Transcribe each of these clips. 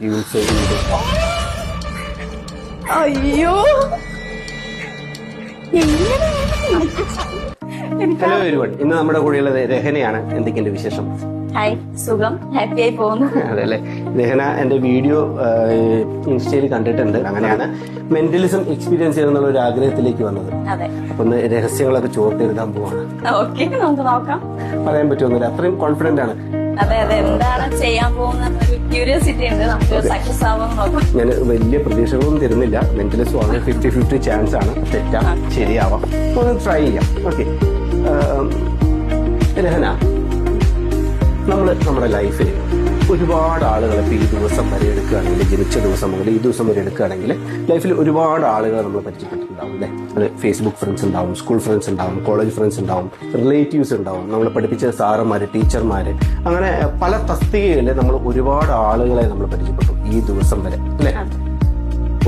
Use ചെയ്യുന്നത്. അയ്യോ hello everyone, ഇന്ന് നമ്മുടെ കൂടെയുള്ളത് രഹനയാണ്. എന്തൊക്കെയുണ്ട് വിശേഷം? ഹായ്, സുഖം, ഹാപ്പി ആയി പോകുന്നു. അതല്ലേ, രഹന എന്റെ വീഡിയോ ഇൻസ്റ്റയിൽ കണ്ടിട്ടുണ്ട്. അങ്ങനെയാണ് മെന്റലിസം എക്സ്പീരിയൻസ് ചെയ്യണമെന്നുള്ള ഒരു ആഗ്രഹത്തിലേക്ക് വന്നത്. അതെ, ഒന്ന് രഹസ്യങ്ങളൊക്കെ ചോർത്തെഴുതാൻ പോവാണ്. ഓക്കെ, നമുക്ക് നോക്കാം. പറയാൻ പറ്റുമെന്നില്ല, അത്രയും കോൺഫിഡന്റ് ആണ്. അതെ അതെ, എന്താണ് ചെയ്യാൻ പോകുന്ന ഒരു ക്യൂരിയോസിറ്റി ഉണ്ട്. നമുക്ക് സക്സസ് ആവാൻ നോക്കാം. ഞാൻ വലിയ പ്രതീക്ഷകളൊന്നും തരുന്നില്ല. മെന്റലിസം വളരെ 50-50 ചാൻസ് ആണ്. തെറ്റാം, ശരിയാവാം, ഒന്ന് ട്രൈ ചെയ്യാം. ഓക്കെ രഹന, നമ്മുടെ ലൈഫിൽ ഒരുപാട് ആളുകളെ ഇപ്പോൾ ഈ ദിവസം വരെ എടുക്കുകയാണെങ്കിൽ, ജനിച്ച ദിവസം മുതൽ ഈ ദിവസം വരെ എടുക്കുകയാണെങ്കിൽ ലൈഫിൽ ഒരുപാട് ആളുകളെ നമ്മൾ പരിചയപ്പെട്ടിട്ടുണ്ടാവും അല്ലേ? അത് ഫേസ്ബുക്ക് ഫ്രണ്ട്സ് ഉണ്ടാവും, സ്കൂൾ ഫ്രണ്ട്സ് ഉണ്ടാവും, കോളേജ് ഫ്രണ്ട്സ് ഉണ്ടാവും, റിലേറ്റീവ്സ് ഉണ്ടാവും, നമ്മളെ പഠിപ്പിച്ച സാറന്മാർ, ടീച്ചർമാർ, അങ്ങനെ പല തസ്തികയിൽ നമ്മൾ ഒരുപാട് ആളുകളെ നമ്മൾ പരിചയപ്പെട്ടു ഈ ദിവസം വരെ അല്ലേ?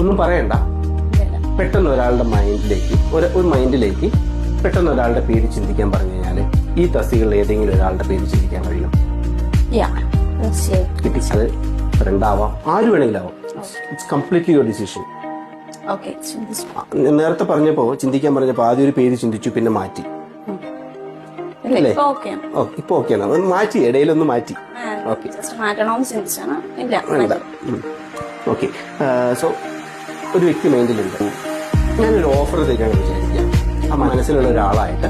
ഒന്നും പറയണ്ട, പെട്ടെന്ന് ഒരാളുടെ മൈൻഡിലേക്ക് പെട്ടെന്ന് ഒരാളുടെ പേര് ചിന്തിക്കാൻ പറഞ്ഞു കഴിഞ്ഞാൽ ഈ തസ്തികളിൽ ഏതെങ്കിലും ഒരാളുടെ പേര് ചിന്തിക്കാൻ കഴിയും? അത് ഫ്രണ്ട് ആവാം, ആര് വേണമെങ്കിലും ആവാം. It's completely your decision. നേരത്തെ ചിന്തിക്കാൻ പറഞ്ഞപ്പോ ആദ്യം ഒരു പേര് ചിന്തിച്ചു, പിന്നെ മാറ്റി അല്ലേ? ഇപ്പൊ ഓക്കെയാണ്, മാറ്റി, ഇടയിലൊന്ന് മാറ്റി. Okay, okay. സോ ഒരു വ്യക്തി മൈൻഡിലുണ്ട്, ഞാനൊരു ഓഫർ തരികയാണെന്ന് വിചാരിക്കാം. ആ മനസ്സിലുള്ള ഒരാളായിട്ട്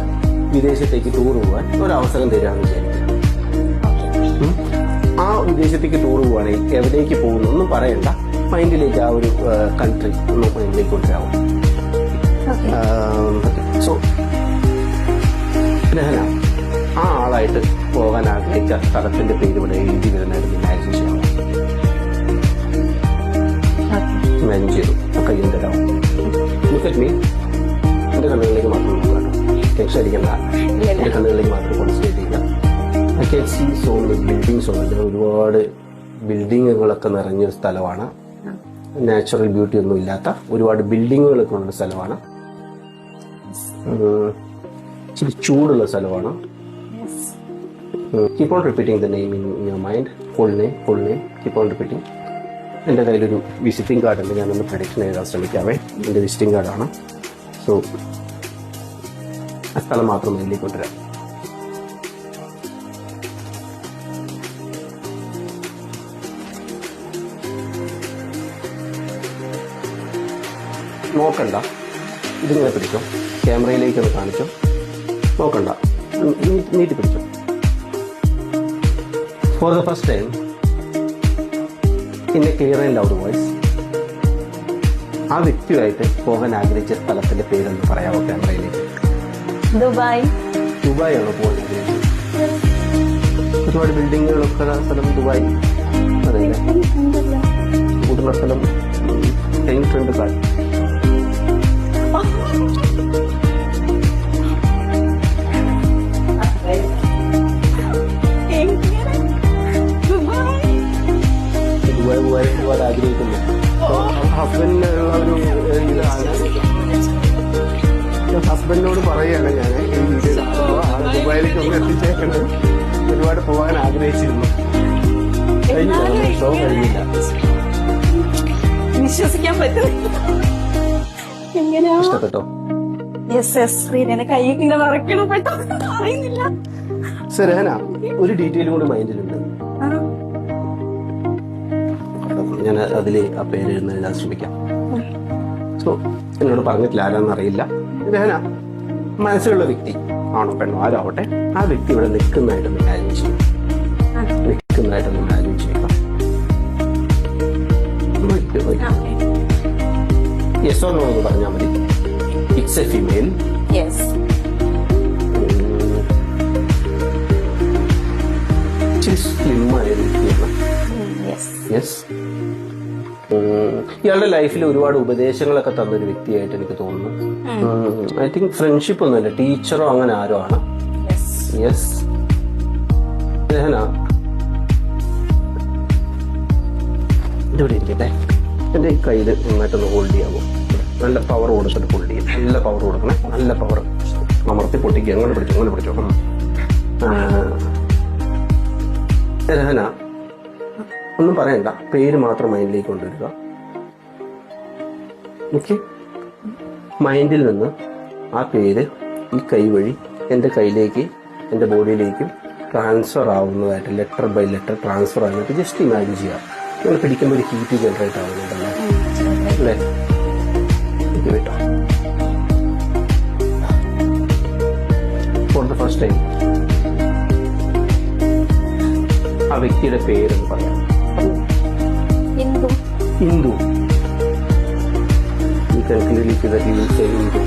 വിദേശത്തേക്ക് ടൂർ പോകാൻ ഒരു അവസരം തരികയാണെന്ന് വിചാരിക്കാം. ആ വിദേശത്തേക്ക് ടൂർ പോവുകയാണെങ്കിൽ എവിടേക്ക് പോകുന്നു ഒന്നും പറയണ്ട, മൈൻഡിലേക്ക് ആ ഒരു കൺട്രി ഒന്ന് മൈൻഡിലേക്ക് കൊണ്ടുവരാവും. സോ രഹന, ആ ആളായിട്ട് പോകാൻ ആഗ്രഹിച്ച സ്ഥലത്തിന്റെ പേര് ഇവിടെ എഴുതി വരുന്നതായിരുന്നു. ഇമാജിൻ ചെയ്യാം, ഇമാജിൻ ചെയ്തു. കയ്യിൽ തരാം. Look at me. എന്റെ കണ്ണുകളിലേക്ക് മാത്രം നോക്കാം, ടെൻഷൻ അടിക്കണ്ട. എന്റെ കണ്ണുകളിലേക്ക് മാത്രം കോൺസെൻട്രേറ്റ് ചെയ്യുക. I can see so many buildings ഉണ്ട്. ഒരുപാട് ബിൽഡിങ്ങുകളൊക്കെ നിറഞ്ഞൊരു സ്ഥലമാണ്. നാച്ചുറൽ ബ്യൂട്ടി ഒന്നും ഇല്ലാത്ത ഒരുപാട് ബിൽഡിങ്ങുകളൊക്കെ ഉള്ള സ്ഥലമാണ്. ഇച്ചിരി ചൂടുള്ള സ്ഥലമാണ്. Keep on repeating the name in your mind. Full name keep on repeating. എൻ്റെ കയ്യിലൊരു വിസിറ്റിംഗ് കാർഡ് ഉണ്ട്, ഞാനൊന്ന് പ്രഡിക്ഷൻ എഴുതാൻ ശ്രമിക്കാവേ. എൻ്റെ വിസിറ്റിംഗ് കാർഡാണ്. സോ ആ സ്ഥലം മാത്രം ഇതിലേക്ക് കൊണ്ടുവരാം. നോക്കണ്ട, ഇതിങ്ങനെ പിടിച്ചോ, ക്യാമറയിലേക്കൊന്ന് കാണിച്ചോ. നോക്കണ്ട, നീട്ടി പിടിച്ചോ. For the first time in A clear and loud voice, ആ വ്യക്തിയുമായിട്ട് പോകാൻ ആഗ്രഹിച്ച സ്ഥലത്തിന്റെ പേരൊന്ന് പറയാമോ ക്യാമറയിലേക്ക്? ദുബായ്. ദുബായ് ആണോ പോകാൻ ആഗ്രഹിച്ചത്? ഒരുപാട് ബിൽഡിങ്ങുകളൊക്കെ സ്ഥലം ദുബായ്. അതല്ലേ, കൂടുതലുള്ള സ്ഥലം കഴിഞ്ഞിട്ടുണ്ട് കാര്യം. ദുബായ് പോകാൻ ഒരുപാട് ആഗ്രഹിക്കുന്നു. ഹസ്ബൻഡിനുള്ള ഒരു ഇതാണ്. ഹസ്ബൻഡിനോട് പറയുകയാണ് ഞാൻ ഈ വീഡിയോ കാണുമ്പോൾ ആള് ദുബായിലേക്ക് ഒന്ന് എത്തിച്ചേക്കുന്നത്. ഒരുപാട് പോകാൻ ആഗ്രഹിച്ചിരുന്നു, കഴിഞ്ഞില്ല. വിശ്വസിക്കാൻ പറ്റുന്നില്ല. ഇഷ്ടപ്പെട്ടോ? കൈക്കിങ്ങനെ വറക്കണം, പെട്ടെന്ന് അറിയുന്നില്ല. രഹന, ഒരു ഡീറ്റെയിലും കൂടി മൈൻഡിലുണ്ട്. ഞാൻ അതിൽ ആ പേര് എഴുതാൻ ശ്രമിക്കാം. സോ എന്നോട് പറഞ്ഞിട്ടില്ല, ആരാന്ന് അറിയില്ല. രഹന, മനസ്സിലുള്ള വ്യക്തി ആണോ പെണ്ണോ ആരാവട്ടെ, ആ വ്യക്തി ഇവിടെ നിൽക്കുന്നതായിട്ടൊന്ന് ഇമാജിൻ ചെയ്യും. യെസ് ഓർ നോ എന്ന് പറഞ്ഞാൽ മതി. It's A female. സ്ലിമായ വ്യക്തിയാണ്. യെസ്. ഇയാളുടെ ലൈഫിൽ ഒരുപാട് ഉപദേശങ്ങളൊക്കെ തന്നൊരു വ്യക്തിയായിട്ട് എനിക്ക് തോന്നുന്നു. ഐ തിങ്ക് ഫ്രണ്ട്ഷിപ്പ് ഒന്നുമല്ല, ടീച്ചറോ അങ്ങനെ ആരോ ആണ്. യെസ്. രഹന, ഇതുവിടെ ഇരിക്കട്ടെ. എൻ്റെ ഈ കയ്യിൽ നന്നായിട്ടൊന്ന് ഹോൾഡ് ചെയ്യാമോ? നല്ല പവർ കൊടുത്തിട്ട് ഹോൾഡ് ചെയ്യും. നല്ല പവർ കൊടുക്കണേ, നല്ല പവർ. അമർത്തി പൊട്ടിക്കുക. അങ്ങനെ പിടിച്ചോ. രഹന, ഒന്നും പറയണ്ട, പേര് മാത്രം മൈൻഡിലേക്ക് കൊണ്ടുവരിക. ഓക്കെ, മൈൻഡിൽ നിന്ന് ആ പേര് ഈ കൈ വഴി എൻ്റെ കയ്യിലേക്ക്, എൻ്റെ ബോഡിയിലേക്കും ട്രാൻസ്ഫർ ആവുന്നതായിട്ട് ലെറ്റർ ബൈ ലെറ്റർ ട്രാൻസ്ഫർ ആകുന്നതായിട്ട് ജസ്റ്റ് ഇമാജിൻ ചെയ്യാം. നിങ്ങൾ പിടിക്കുമ്പോൾ ഒരു ഹീറ്റ് ജനറേറ്റ് ആവുന്നുണ്ടല്ലോ അല്ലേ? ഇത് കേട്ടോ, ഫോർ ദ ഫസ്റ്റ് ടൈം ആ വ്യക്തിയുടെ പേരെന്ന് പറയാം. Hindu. Hindu. You can clearly see that he will say Hindu.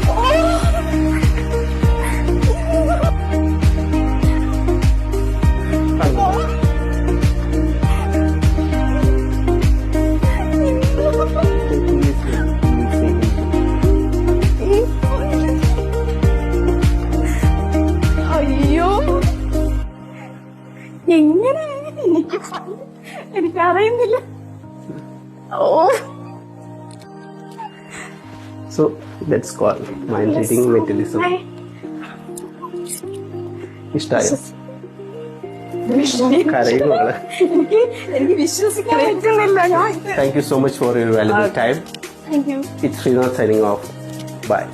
അയ്യോ, എങ്ങനെ എനിക്കറിയുന്നില്ല. ഓ, So that's called mind reading mentalism. ഇഷ്ടായോ? കരയുന്നോളെ. എനിക്ക് വിശ്വസിക്കാൻ പറ്റുന്നില്ല. Thank you so much for your valuable time. Thank you. It's Srinath signing off. Bye.